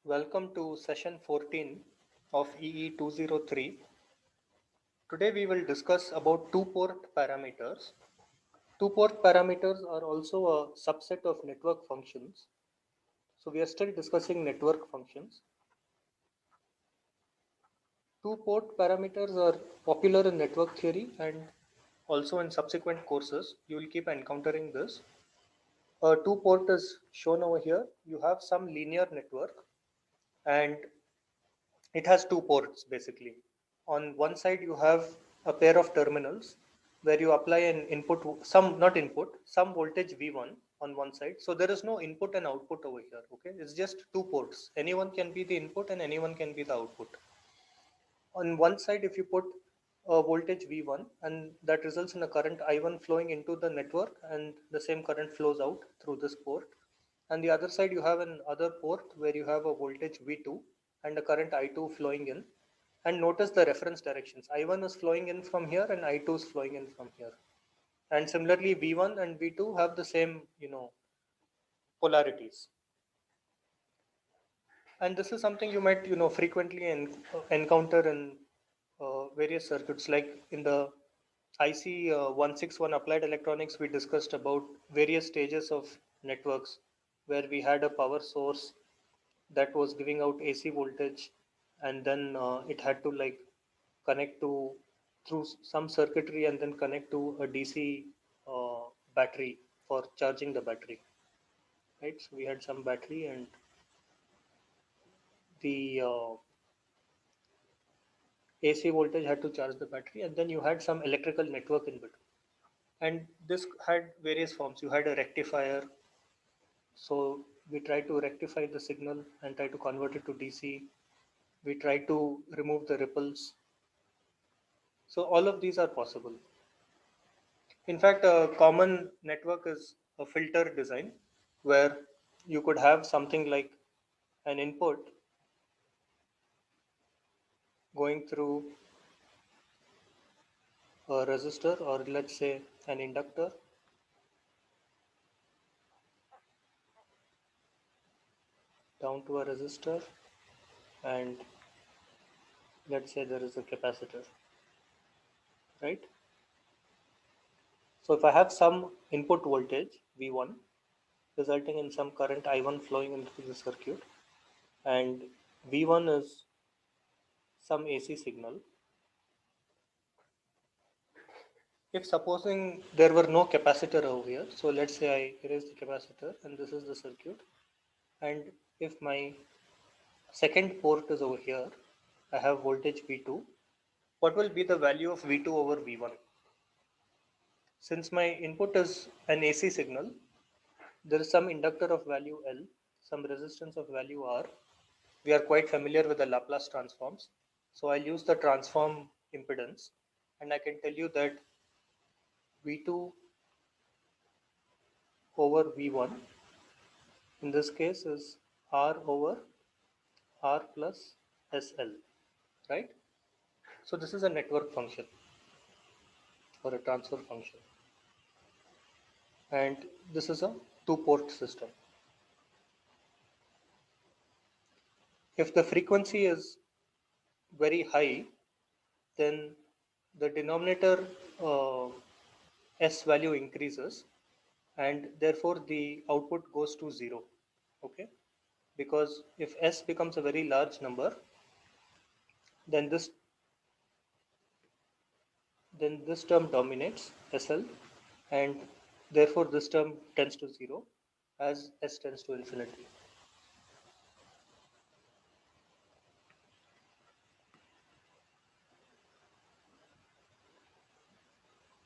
Welcome to session 14 of EE 203. Today we will discuss about two-port parameters. Two-port parameters are also a subset of network functions. So we are still discussing network functions. Two-port parameters are popular in network theory and also in subsequent courses. You will keep encountering this. A two-port is shown over here. You have some linear network and it has two ports basically. On one side, you have a pair of terminals where you apply an input, some voltage V1 on one side. So there is no input and output over here. Okay, it's just two ports. Anyone can be the input and anyone can be the output. On one side, if you put a voltage V1 and that results in a current I1 flowing into the network and the same current flows out through this port. And the other side, you have an other port where you have a voltage V2 and a current I2 flowing in. And notice the reference directions. I1 is flowing in from here and I2 is flowing in from here. And similarly, V1 and V2 have the same, polarities. And this is something you might, frequently encounter in various circuits. Like in the IC 161 applied electronics, we discussed about various stages of networks where we had a power source that was giving out AC voltage, and then it had to like connect to through some circuitry and then connect to a DC battery for charging the battery. Right, so we had some battery and the AC voltage had to charge the battery, and then you had some electrical network in between. And this had various forms. You had a rectifier, so we try to rectify the signal and try to convert it to DC. We try to remove the ripples. So all of these are possible. In fact, a common network is a filter design where you could have something like an input going through a resistor, or let's say an inductor, down to a resistor, and let's say there is a capacitor, right? So if I have some input voltage V1 resulting in some current I1 flowing into the circuit, and V1 is some AC signal. If supposing there were no capacitor over here, so let's say I erase the capacitor and this is the circuit, and if my second port is over here, I have voltage V2. What will be the value of V2 over V1? Since my input is an AC signal, there is some inductor of value L, some resistance of value R. We are quite familiar with the Laplace transforms. So I'll use the transform impedance and I can tell you that V2 over V1 in this case is R over R plus SL, right? So this is a network function or a transfer function. And this is a two-port system. If the frequency is very high, then the denominator S value increases and therefore the output goes to 0. Okay, because if S becomes a very large number, then this term dominates SL, and therefore this term tends to 0 as S tends to infinity.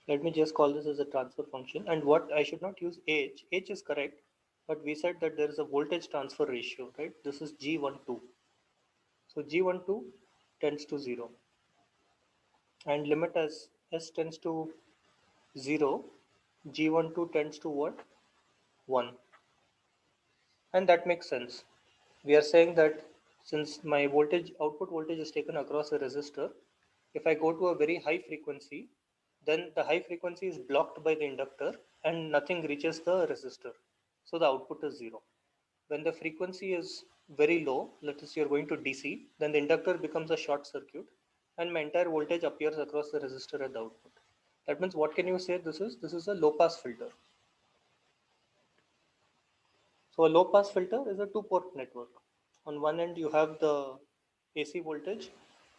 Let me just call this as a transfer function, and what I should not use H is correct, but we said that there is a voltage transfer ratio, right? This is G12. So G12 tends to 0, and limit as S tends to 0, G12 tends to what? 1. And that makes sense. We are saying that since my output voltage is taken across a resistor, if I go to a very high frequency, then the high frequency is blocked by the inductor and nothing reaches the resistor. So the output is 0. when the frequency is very low, let us say you're going to DC, then the inductor becomes a short circuit and my entire voltage appears across the resistor at the output. That means what can you say this is? This is a low pass filter. So a low pass filter is a two port network. On one end you have the AC voltage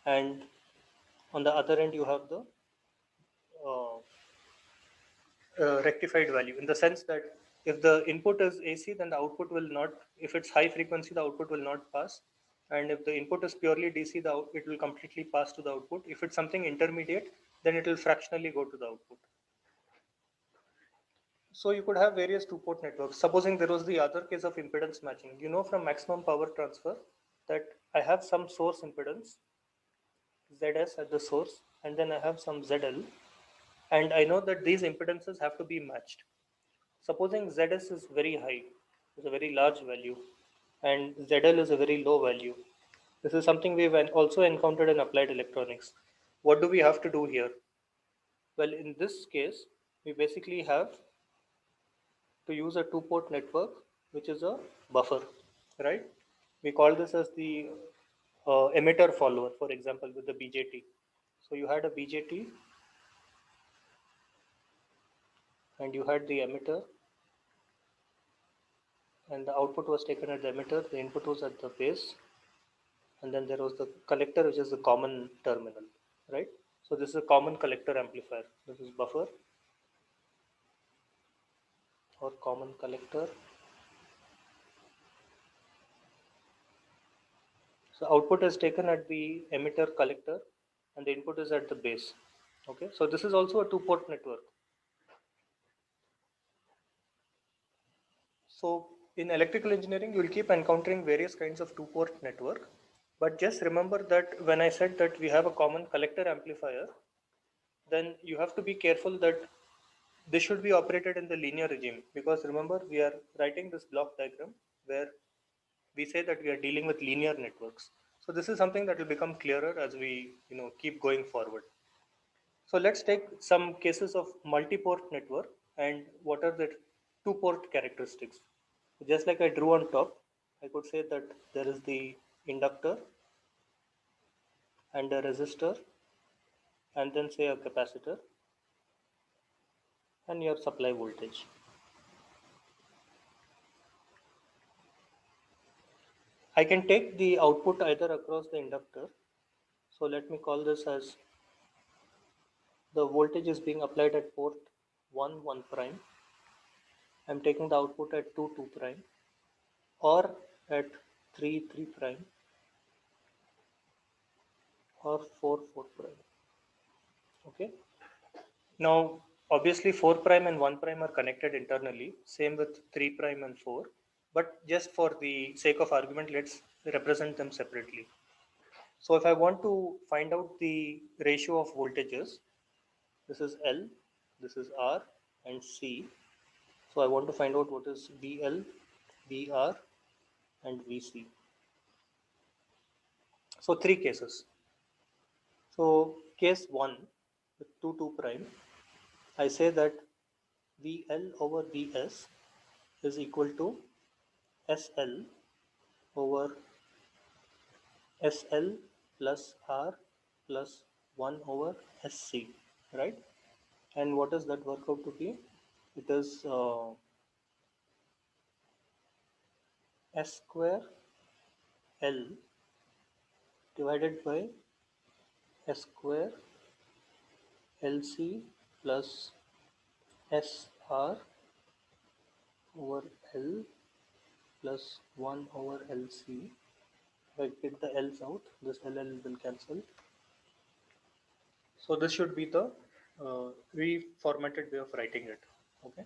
and on the other end you have the uh, rectified value, in the sense that if the input is AC, then the output will not, if it's high frequency, the output will not pass. And if the input is purely DC, it will completely pass to the output. If it's something intermediate, then it will fractionally go to the output. So you could have various two-port networks. Supposing there was the other case of impedance matching. You know from maximum power transfer that I have some source impedance, ZS at the source, and then I have some ZL, and I know that these impedances have to be matched. Supposing ZS is very high, is a very large value, and ZL is a very low value. This is something we've also encountered in applied electronics. What do we have to do here? Well, in this case, we basically have to use a two-port network, which is a buffer, right? We call this as the emitter follower, for example, with the BJT. So you had a BJT and you had the emitter, and the output was taken at the emitter, the input was at the base, and then there was the collector, which is the common terminal, right? So this is a common collector amplifier. This is buffer or common collector. So output is taken at the emitter collector and the input is at the base. Okay, so this is also a two-port network. So in electrical engineering, you will keep encountering various kinds of two-port network. But just remember that when I said that we have a common collector amplifier, then you have to be careful that this should be operated in the linear regime, because remember we are writing this block diagram where we say that we are dealing with linear networks. So this is something that will become clearer as we keep going forward. So let's take some cases of multi-port network and what are the two-port characteristics. Just like I drew on top, I could say that there is the inductor and a resistor and then say a capacitor and your supply voltage. I can take the output either across the inductor. So let me call this as the voltage is being applied at port 1, 1 prime. I'm taking the output at 2, 2 prime or at 3, 3 prime or 4, 4 prime. Okay. Now, obviously 4 prime and 1 prime are connected internally. Same with 3 prime and 4. But just for the sake of argument, let's represent them separately. So if I want to find out the ratio of voltages, this is L, this is R and C. So I want to find out what is VL, VR and VC. So three cases. So case 1 with 2, 2 prime, I say that VL over VS is equal to SL over SL plus R plus 1 over SC, right? And what does that work out to be? It is S square L divided by S square LC plus SR over L plus 1 over LC. If I take the L's out, this LL will cancel. So this should be the reformatted way of writing it. Okay.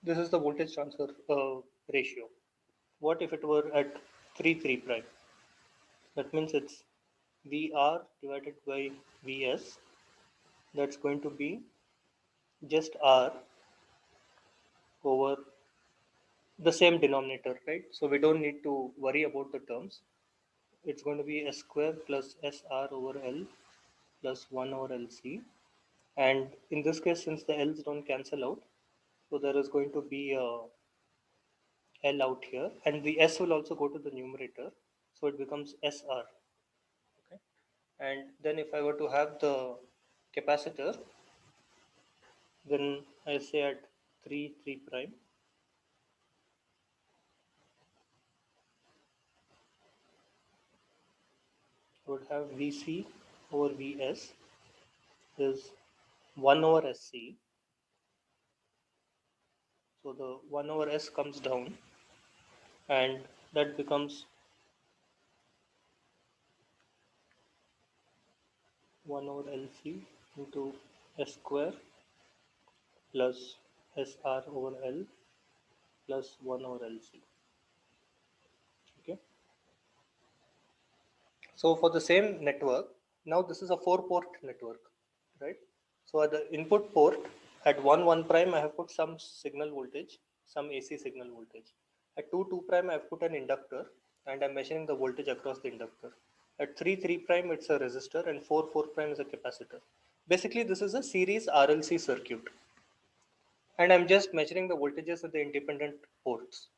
This is the voltage transfer ratio. What if it were at 3, 3 prime? That means it's VR divided by VS. That's going to be just R over the same denominator, right? So we don't need to worry about the terms. It's going to be S square plus SR over L plus 1 over LC. And in this case, since the L's don't cancel out, So there is going to be a L out here, and the S will also go to the numerator, so it becomes SR. Okay, and then if I were to have the capacitor, then I say at 3 prime, I would have Vc over Vs is 1 over Sc. So the 1 over S comes down, and that becomes 1 over Lc into S square plus SR over L plus 1 over Lc. Okay. So for the same network, now this is a 4-port network, right? So at the input port at 1 prime, I have put some signal voltage, some AC signal voltage. At 2 prime, I have put an inductor, and I'm measuring the voltage across the inductor. At 3 prime, it's a resistor, and 4 prime is a capacitor. Basically, this is a series RLC circuit, and I'm just measuring the voltages at the independent ports,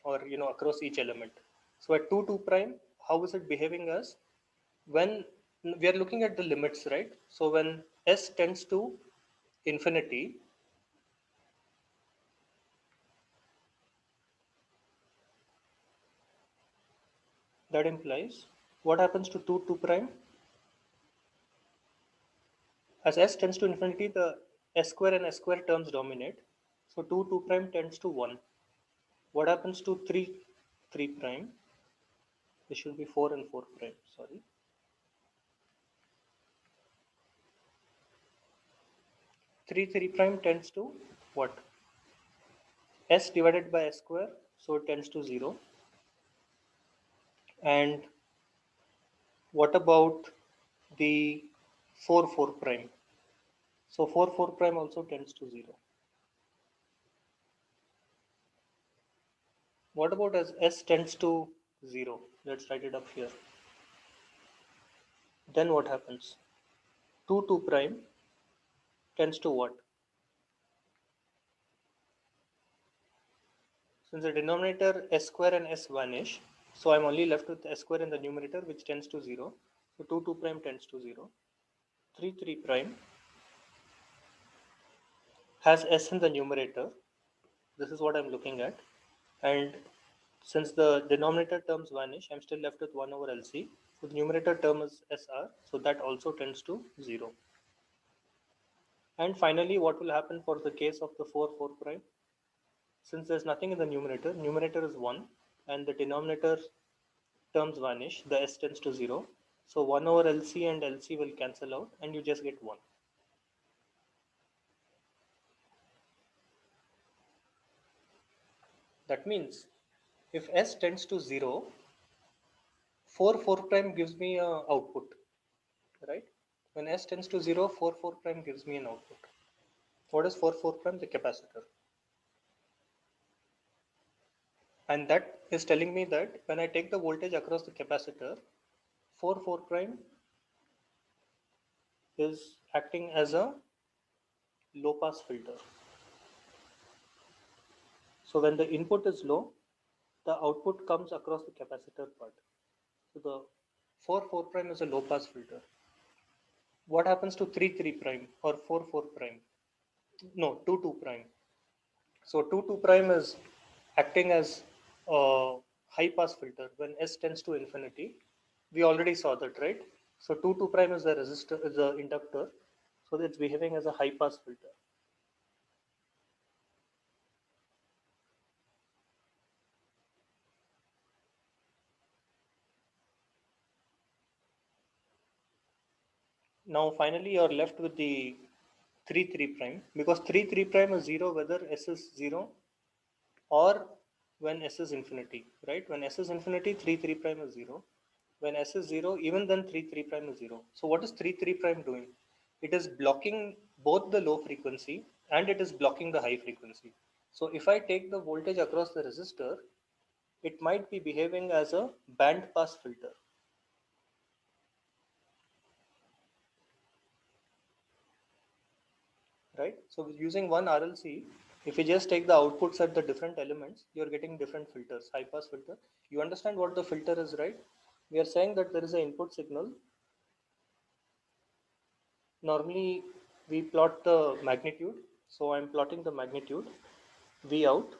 or across each element. So at 2 prime, how is it behaving as when we are looking at the limits, right? So when S tends to infinity, that implies what happens to 2 prime? As S tends to infinity, the S square and S square terms dominate. So 2 prime tends to 1. What happens to 3 prime? This should be 4 and 4 prime, sorry. 3 prime tends to what? S divided by S square, so it tends to 0. And what about the 4 prime? So 4 prime also tends to 0. What about as S tends to 0? Let's write it up here. Then what happens? 2 prime tends to what? Since the denominator S square and S vanish, so I'm only left with S square in the numerator, which tends to 0. So 2 prime tends to 0. 3 prime has S in the numerator. This is what I'm looking at. And since the denominator terms vanish, I'm still left with 1 over LC. So the numerator term is SR, so that also tends to 0. And finally, what will happen for the case of the 4 prime? Since there's nothing in the numerator is 1, and the denominator terms vanish, the S tends to 0. So 1 over LC and LC will cancel out, and you just get 1. That means if S tends to 0, 4 prime gives me a output, right? When S tends to 0, 4 prime gives me an output. What is 4 prime? The capacitor. And that is telling me that when I take the voltage across the capacitor, 4 prime is acting as a low pass filter. So when the input is low, the output comes across the capacitor part. So the 4 prime is a low pass filter. What happens to 3 prime or 4 prime? No, 2 prime. So 2 prime is acting as a high pass filter when S tends to infinity. We already saw that, right? So 2 prime is the resistor, is the inductor. So it's behaving as a high pass filter. Now finally you're left with the 3 prime, because 3 prime is 0 whether S is 0 or when S is infinity, right? When S is infinity, 3 prime is 0. When S is 0, even then 3 prime is 0. So what is 3 prime doing? It is blocking both the low frequency and it is blocking the high frequency. So if I take the voltage across the resistor, it might be behaving as a band pass filter, right? So using one RLC, If you just take the outputs at the different elements, you're getting different filters, high pass filter. You understand what the filter is, right? We are saying that there is an input signal. Normally we plot the magnitude. So I'm plotting the magnitude V out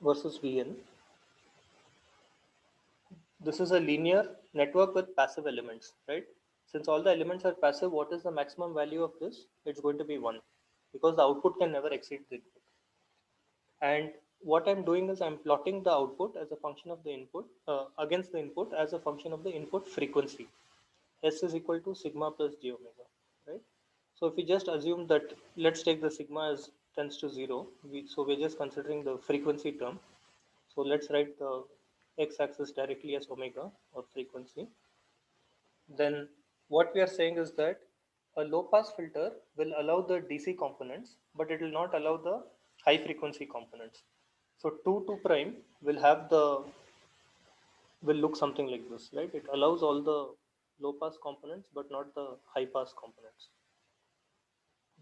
versus Vn. This is a linear network with passive elements, right? Since all the elements are passive, what is the maximum value of this? It's going to be 1 because the output can never exceed the input. And what I'm doing is I'm plotting the output as a function of the input against the input as a function of the input frequency. S is equal to sigma plus j omega, right? So if we just assume that, let's take the sigma as tends to 0. So we're just considering the frequency term. So let's write the x-axis directly as omega or frequency. Then what we are saying is that a low pass filter will allow the DC components, but it will not allow the high frequency components. So 2 prime will have the will look something like this, right? It allows all the low pass components, but not the high pass components.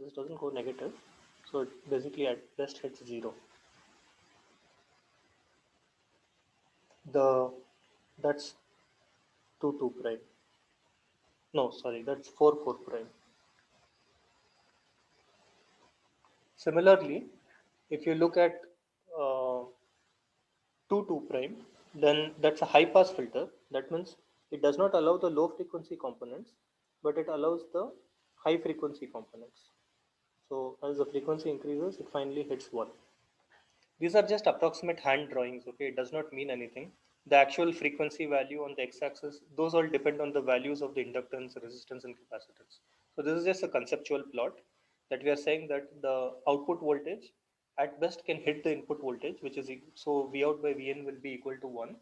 This doesn't go negative, so it basically at best hits 0. The that's 2 prime. No, sorry, that's 4 prime. Similarly, if you look at 2 prime, then that's a high pass filter. That means it does not allow the low frequency components, but it allows the high frequency components. So as the frequency increases, it finally hits 1. These are just approximate hand drawings, okay? It does not mean anything. The actual frequency value on the x-axis, those all depend on the values of the inductance, resistance, and capacitance. So this is just a conceptual plot that we are saying that the output voltage at best can hit the input voltage, which is so V out by Vn will be equal to 1.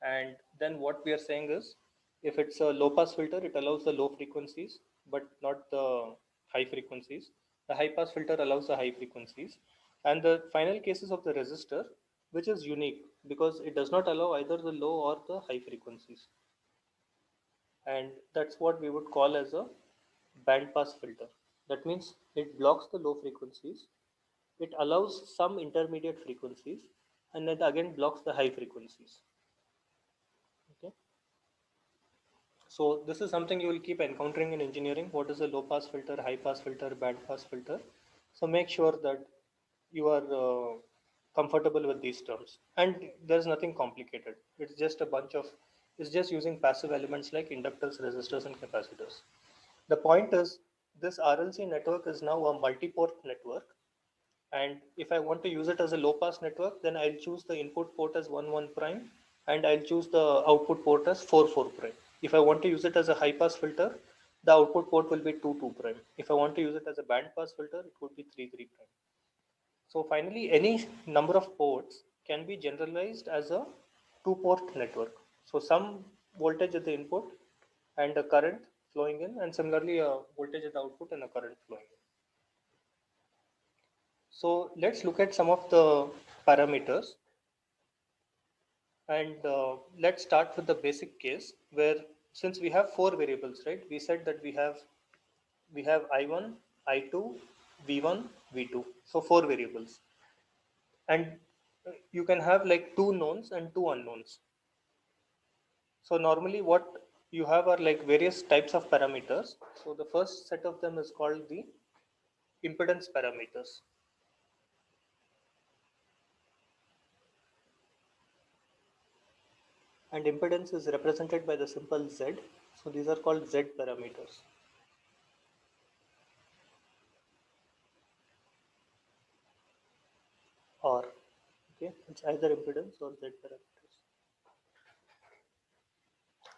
And then what we are saying is, if it's a low pass filter, it allows the low frequencies, but not the high frequencies. The high pass filter allows the high frequencies. And the final cases of the resistor, which is unique because it does not allow either the low or the high frequencies. And that's what we would call as a band pass filter. That means it blocks the low frequencies, it allows some intermediate frequencies, and then again blocks the high frequencies. Okay. So this is something you will keep encountering in engineering. What is a low pass filter, high pass filter, band pass filter? So make sure that you are comfortable with these terms. And there's nothing complicated. It's just a bunch of, it's just using passive elements like inductors, resistors, and capacitors. The point is, this RLC network is now a multi-port network. And if I want to use it as a low pass network, then I'll choose the input port as 1 prime and I'll choose the output port as 4 prime. If I want to use it as a high pass filter, the output port will be 2 prime. If I want to use it as a band pass filter, it would be 3 prime. So finally, any number of ports can be generalized as a 2 port network. So some voltage at the input and a current flowing in, and similarly a voltage at the output and a current flowing in. So let's look at some of the parameters, and let's start with the basic case where, since we have 4 variables, right? We said that we have I1, I2, V1, V2. So 4 variables, and you can have like 2 knowns and 2 unknowns. So normally what you have are like various types of parameters. So the first set of them is called the impedance parameters. And impedance is represented by the symbol Z. So these are called Z parameters. Or, okay, it's either impedance or Z parameters.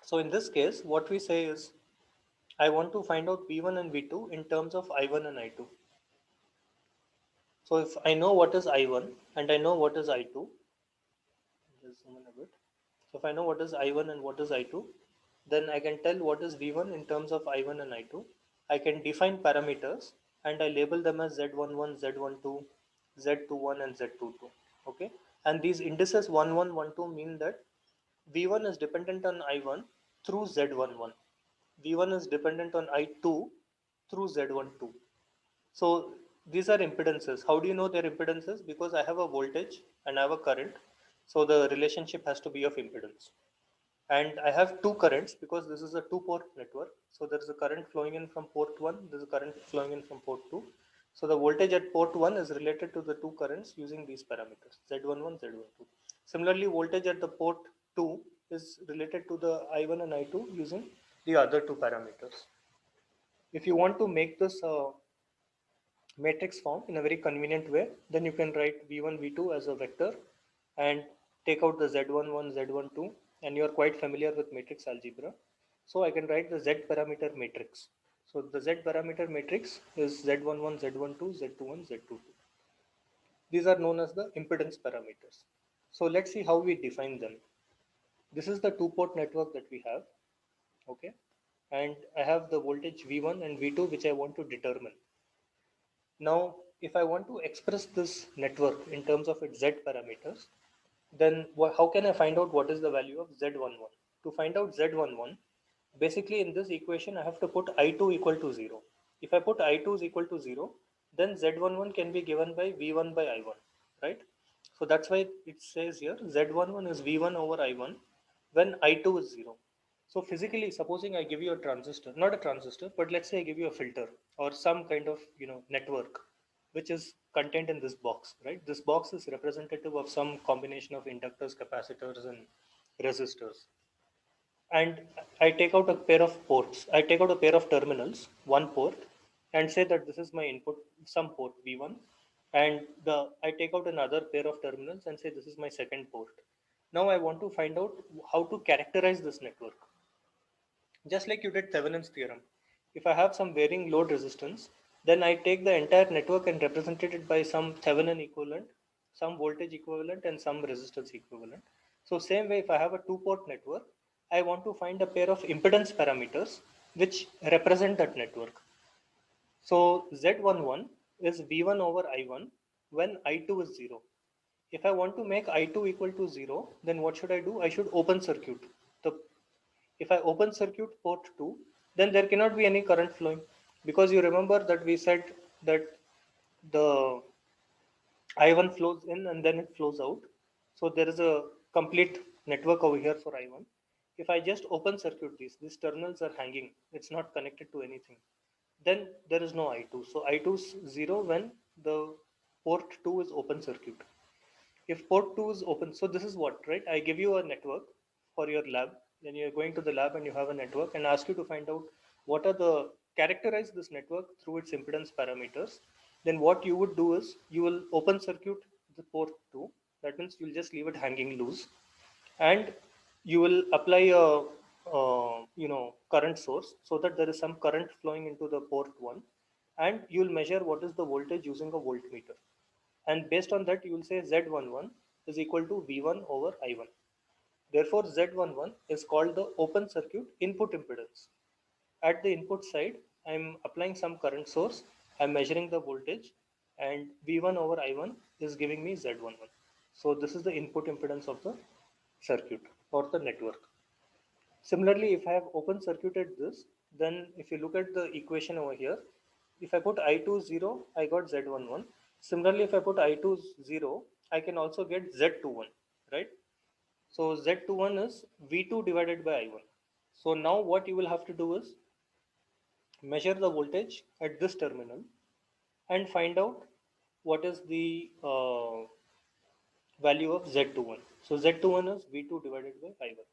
So in this case, what we say is, I want to find out V1 and V2 in terms of I1 and I2. So if I know what is I1 and I know what is I2, just zoom in a bit. So if I know what is I1 and what is I2, then I can tell what is V1 in terms of I1 and I2. I can define parameters and I label them as Z11, Z12, Z21 and Z22. Okay. And these indices 11, 12 mean that V1 is dependent on I1 through Z11. V1 is dependent on I2 through Z12. So these are impedances. How do you know they're impedances? Because I have a voltage and I have a current. So the relationship has to be of impedance. And I have two currents because this is a two-port network. So there is a current flowing in from port 1, there is a current flowing in from port 2. So the voltage at port 1 is related to the two currents using these parameters, Z11, Z12. Similarly, voltage at the port 2 is related to the I1 and I2 using the other two parameters. If you want to make this matrix form in a very convenient way, then you can write V1, V2 as a vector and take out the Z11, Z12, and you are quite familiar with matrix algebra. So I can write the Z parameter matrix. So the Z parameter matrix is Z11, Z12, Z21, Z22. These are known as the impedance parameters. So let's see how we define them. This is the two-port network that we have, okay? And I have the voltage V1 and V2 which I want to determine. Now, if I want to express this network in terms of its Z parameters, then how can I find out what is the value of Z11? To find out Z11, basically in this equation, I have to put I2 equal to 0. If I put I2 is equal to 0, then Z11 can be given by V1 by I1, right? So that's why it says here Z11 is V1 over I1 when I2 is 0. So physically, supposing I give you a transistor, not a transistor, but let's say I give you a filter or some kind of network which is contained in this box, right? This box is representative of some combination of inductors, capacitors, and resistors. And I take out a pair of ports. I take out a pair of terminals, one port, and say that this is my input, some port V1, and I take out another pair of terminals and say this is my second port. Now I want to find out how to characterize this network. Just like you did Thevenin's theorem. If I have some varying load resistance, then I take the entire network and represent it by some Thevenin equivalent, some voltage equivalent, and some resistance equivalent. So same way, if I have a two-port network, I want to find a pair of impedance parameters which represent that network. So Z11 is V1 over I1 when I2 is 0. If I want to make I2 equal to 0, then what should I do? I should open circuit the if I open circuit port 2, then there cannot be any current flowing, because you remember that we said that the I1 flows in and then it flows out. So there is a complete network over here for I1. If I just open circuit these terminals are hanging, it's not connected to anything, then there is no I2. So I2 is 0 when the port 2 is open circuit. If port 2 is open, so this is what, right? I give you a network for your lab, then you're going to the lab and you have a network and ask you to find out what are the characterize this network through its impedance parameters. Then what you would do is you will open circuit the port 2. That means you'll just leave it hanging loose, and you will apply a current source so that there is some current flowing into the port 1, and you will measure what is the voltage using a voltmeter, and based on that you will say Z11 is equal to V1 over I1. Therefore Z11 is called the open circuit input impedance. At the input side, I'm applying some current source, I'm measuring the voltage, and V1 over I1 is giving me Z11. So this is the input impedance of the circuit or the network. Similarly, if I have open circuited this, then if you look at the equation over here, if I put I2 0, I got Z11. Similarly, if I put I2 0, I can also get Z21, right? So Z21 is V2 divided by I1. So now what you will have to do is measure the voltage at this terminal and find out what is the value of Z21. So Z21 is V2 divided by I1.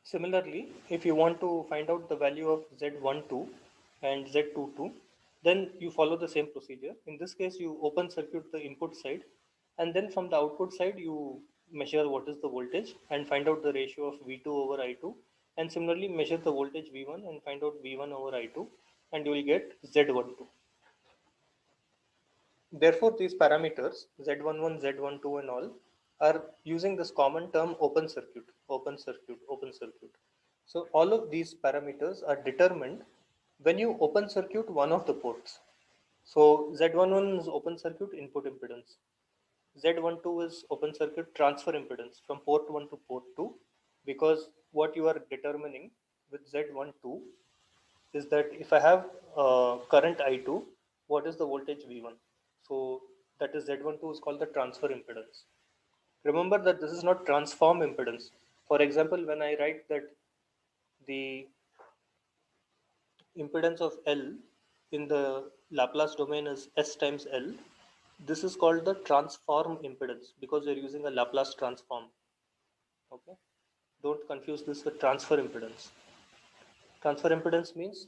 Similarly, if you want to find out the value of Z12 and Z22, then you follow the same procedure. In this case, you open circuit the input side, and then from the output side, you measure what is the voltage and find out the ratio of V2 over I2. And similarly, measure the voltage V1 and find out V1 over I2, and you will get Z12. Therefore, these parameters Z11, Z12 and all are using this common term open circuit, open circuit, open circuit. So all of these parameters are determined when you open circuit one of the ports. So Z11 is open circuit input impedance. Z12 is open circuit transfer impedance from port 1 to port 2, because what you are determining with Z12 is that if I have current I2, what is the voltage V1? So that is Z12 is called the transfer impedance. Remember that this is not transform impedance. For example, when I write that the impedance of L in the Laplace domain is S times L, this is called the transform impedance because we are using a Laplace transform. Okay, don't confuse this with transfer impedance. Transfer impedance means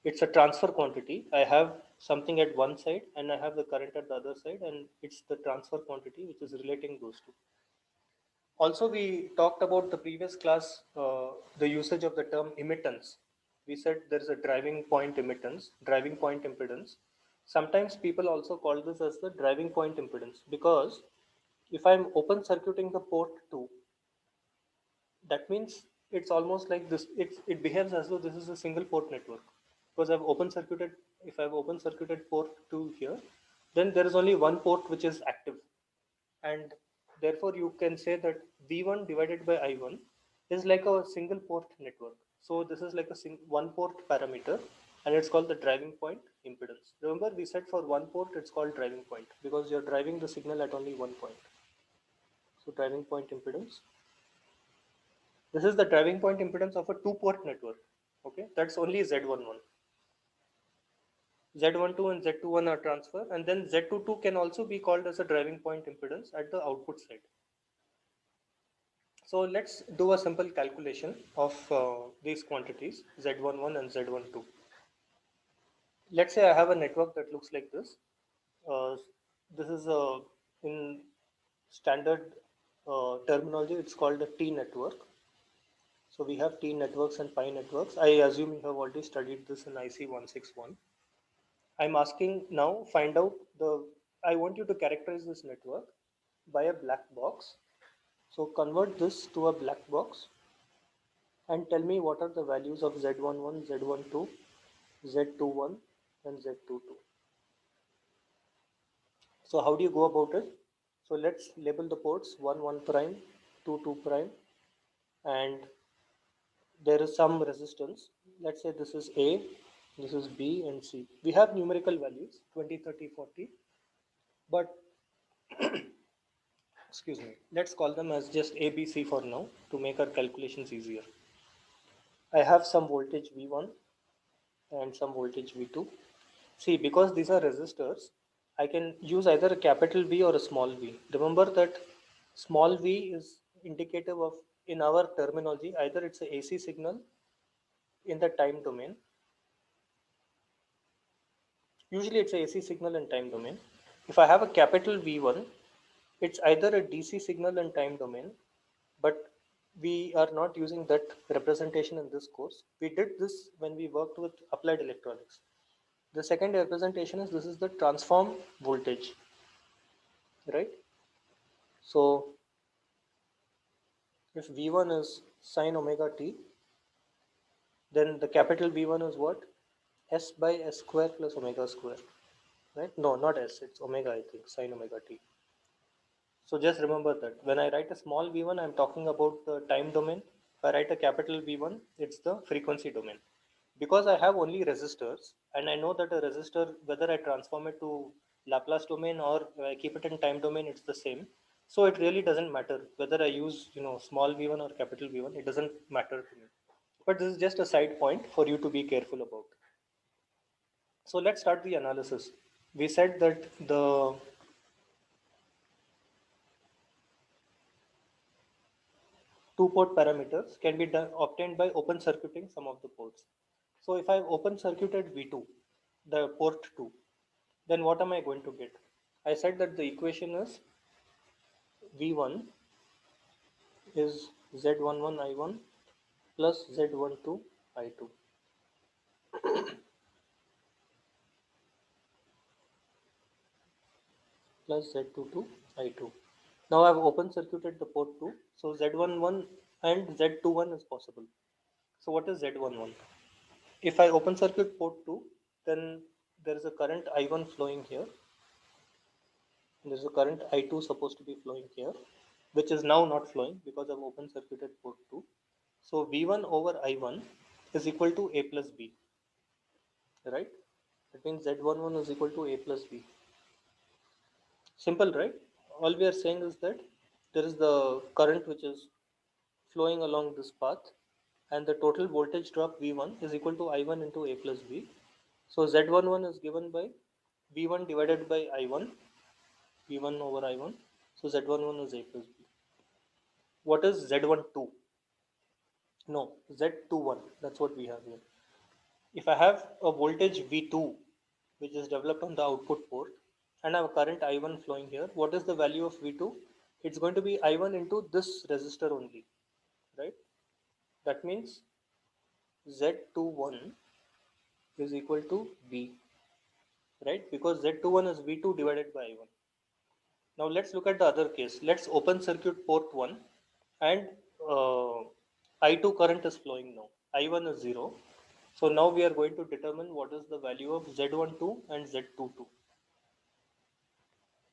it's a transfer quantity. I have something at one side and I have the current at the other side, and it's the transfer quantity which is relating those two. Also, we talked about the previous class, the usage of the term emittance. We said there is a driving point emittance, driving point impedance. Sometimes people also call this as the driving point impedance because if I'm open circuiting the port 2, that means it's almost like this. It behaves as though this is a single port network because I've open circuited. If I've open circuited port 2 here, then there is only one port which is active, and therefore you can say that V1 divided by I1 is like a single port network. So this is like a one port parameter, and it's called the driving point impedance. Remember, we said for one port it's called driving point because you're driving the signal at only one point. So driving point impedance. This is the driving point impedance of a two port network. Okay, that's only Z11. Z12 and Z21 are transfer, and then Z22 can also be called as a driving point impedance at the output side. So let's do a simple calculation of these quantities Z11 and Z12. Let's say I have a network that looks like this. This is in standard terminology, it's called a T network. So we have T networks and pi networks. I assume you have already studied this in IC 161. I'm asking now, find out I want you to characterize this network by a black box. So convert this to a black box and tell me what are the values of Z11, Z12, Z21 and Z22. So how do you go about it? So let's label the ports 1 1 prime, 2 2 prime, and there is some resistance. Let's say this is A, this is B and C. We have numerical values 20, 30, 40, but excuse me, let's call them as just ABC for now to make our calculations easier. I have some voltage V1 and some voltage V2. See, because these are resistors, I can use either a capital V or a small v. Remember that small v is indicative of, in our terminology, either it's a AC signal in the time domain. Usually it's a AC signal in time domain. If I have a capital V1, it's either a DC signal in time domain, but we are not using that representation in this course. We did this when we worked with applied electronics. The second representation is this is the transform voltage, right? So if V1 is sine omega t, then the capital V1 is what? S by S square plus omega square, right? No, not S, it's omega, I think, sine omega t. So just remember that when I write a small v1, I'm talking about the time domain. If I write a capital V1, it's the frequency domain. Because I have only resistors, and I know that a resistor, whether I transform it to Laplace domain or I keep it in time domain, it's the same. So it really doesn't matter whether I use small v1 or capital V1. It doesn't matter to me. But this is just a side point for you to be careful about. So let's start the analysis. We said that the two port parameters can be obtained by open circuiting some of the ports. So if I've open circuited V2, the port 2, then what am I going to get? I said that the equation is V1 is Z11 I1 plus Z12 I2 plus Z22 I2. Now I've open circuited the port 2, so Z11 and Z21 is possible. So what is Z11? If I open circuit port 2, then there is a current I1 flowing here. There's a current I2 supposed to be flowing here, which is now not flowing because I've open circuited port 2. So V1 over I1 is equal to A plus B, right? That means Z11 is equal to A plus B. Simple, right? All we are saying is that there is the current which is flowing along this path, and the total voltage drop V1 is equal to I1 into A plus B. So Z11 is given by V1 divided by I1, V1 over I1. So Z11 is A plus B. What is Z12? No, Z21. That's what we have here. If I have a voltage V2 which is developed on the output port and I have a current I1 flowing here, what is the value of V2? It's going to be I1 into this resistor only, right? That means Z21 is equal to V, right? Because Z21 is V2 divided by I1. Now let's look at the other case. Let's open circuit port 1 and uh, I2 current is flowing now. I1 is 0. So now we are going to determine what is the value of Z12 and Z22.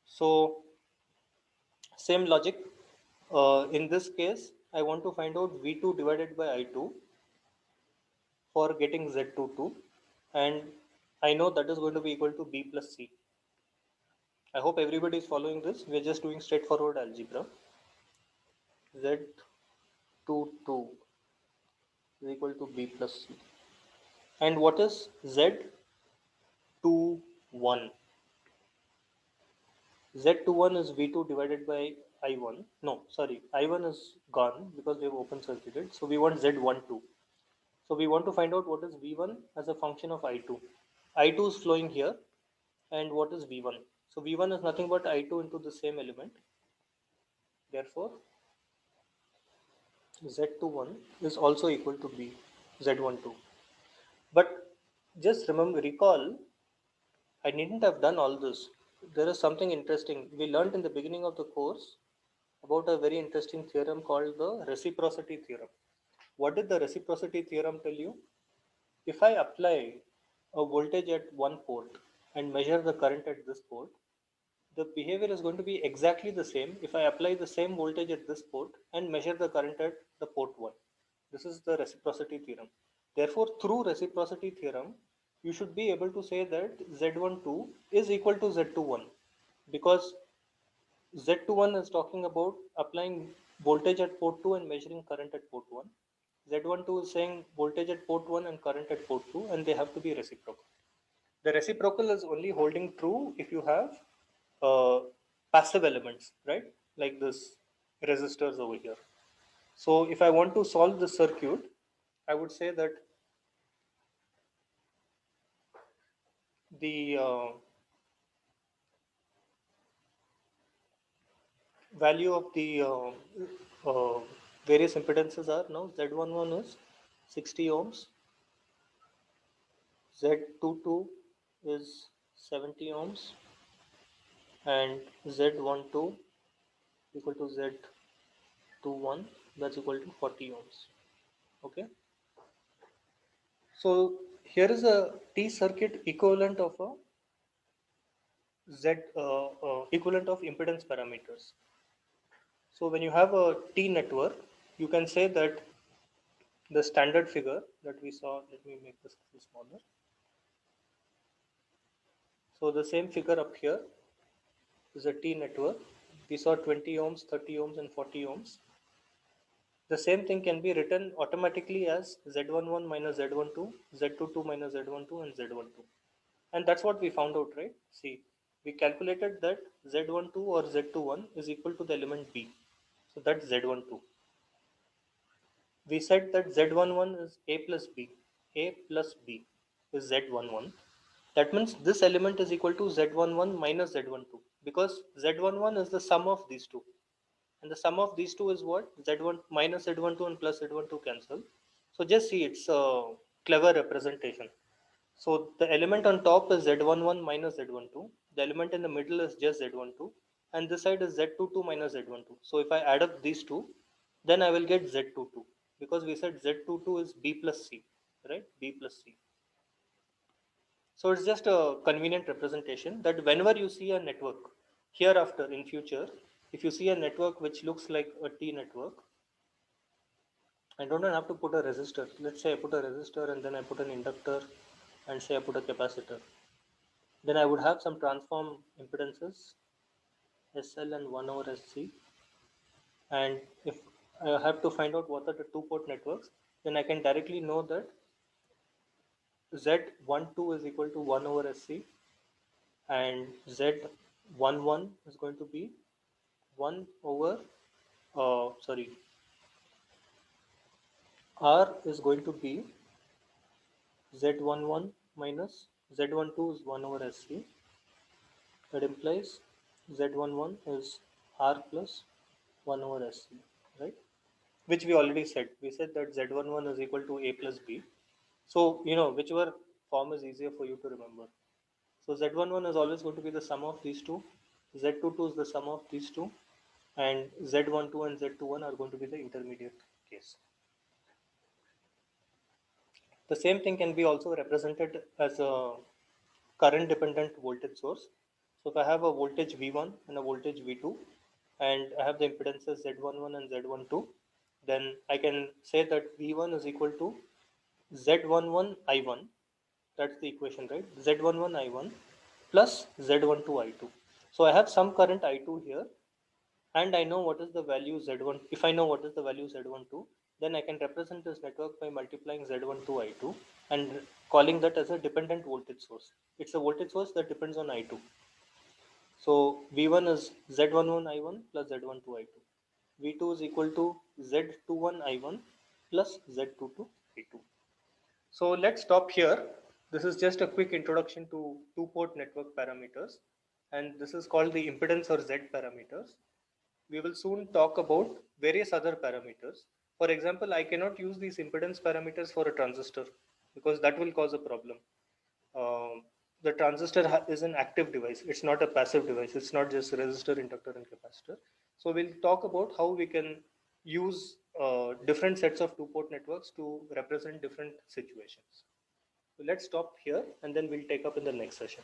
So same logic. In this case, I want to find out V2 divided by I2 for getting Z22, and I know that is going to be equal to B plus C. I hope everybody is following this. We are just doing straightforward algebra. Z22 is equal to B plus C. And what is Z21? Z21 is V2 divided by I1. No, sorry, I1 is gone because we have open circuited. So we want Z12. So we want to find out what is V1 as a function of I2. I2 is flowing here, and what is V1? So V1 is nothing but I2 into the same element. Therefore, Z21 is also equal to B, Z12. But just remember, recall, I needn't have done all this. There is something interesting. We learned in the beginning of the course about a very interesting theorem called the reciprocity theorem. What did the reciprocity theorem tell you? If I apply a voltage at one port and measure the current at this port, the behavior is going to be exactly the same if I apply the same voltage at this port and measure the current at the port 1. This is the reciprocity theorem. Therefore, through reciprocity theorem, you should be able to say that Z12 is equal to Z21 because Z21 is talking about applying voltage at port 2 and measuring current at port 1. Z12 is saying voltage at port 1 and current at port 2, and they have to be reciprocal. The reciprocal is only holding true if you have uh, passive elements, right? Like this resistors over here. So if I want to solve the circuit, I would say that the value of the various impedances are now Z11 is 60 ohms, Z22 is 70 ohms, and Z12 equal to Z21, that's equal to 40 ohms. Okay. So here is a T circuit equivalent of a Z equivalent of impedance parameters. So when you have a T network, you can say that the standard figure that we saw, let me make this a little smaller. So the same figure up here is a T network. We saw 20 ohms, 30 ohms, and 40 ohms. The same thing can be written automatically as Z11 minus Z12, Z22 minus Z12, and Z12. And that's what we found out, right? See, we calculated that Z12 or Z21 is equal to the element B. So that's Z12. We said that Z11 is A plus B. A plus B is Z11. That means this element is equal to Z11 minus Z12 because Z11 is the sum of these two. And the sum of these two is what? Z1 minus Z12 and plus Z12 cancel. So just see, it's a clever representation. So the element on top is Z11 minus Z12. The element in the middle is just Z12. And this side is Z22 minus Z12. So if I add up these two, then I will get Z22 because we said Z22 is B plus C, right? B plus C. So it's just a convenient representation that whenever you see a network hereafter in future, if you see a network which looks like a T network, I don't have to put a resistor. Let's say I put a resistor and then I put an inductor and say I put a capacitor. Then I would have some transform impedances SL and 1 over SC. And if I have to find out what are the two port networks, then I can directly know that Z12 is equal to 1 over SC and Z11 is going to be 1 over, sorry, R is going to be Z11 minus Z12 is 1 over SC. That implies Z11 is R plus 1 over SC, right? Which we already said. We said that Z11 is equal to A plus B. So, whichever form is easier for you to remember. So Z11 is always going to be the sum of these two. Z22 is the sum of these two. And Z12 and Z21 are going to be the intermediate case. The same thing can be also represented as a current dependent voltage source. So if I have a voltage V1 and a voltage V2 and I have the impedances Z11 and Z12, then I can say that V1 is equal to Z11 I1. That's the equation, right? Z11 I1 plus Z12 I2. So I have some current I2 here and I know what is the value Z1. If I know what is the value Z12, then I can represent this network by multiplying Z12 I2 and calling that as a dependent voltage source. It's a voltage source that depends on I2. So V1 is Z11 I1 plus Z12 I2. V2 is equal to Z21 I1 plus Z22 I2. So let's stop here. This is just a quick introduction to two-port network parameters, and this is called the impedance or Z parameters. We will soon talk about various other parameters. For example, I cannot use these impedance parameters for a transistor because that will cause a problem. The transistor is an active device. It's not a passive device. It's not just resistor, inductor, and capacitor. So we'll talk about how we can use different sets of two-port networks to represent different situations. So let's stop here and then we'll take up in the next session.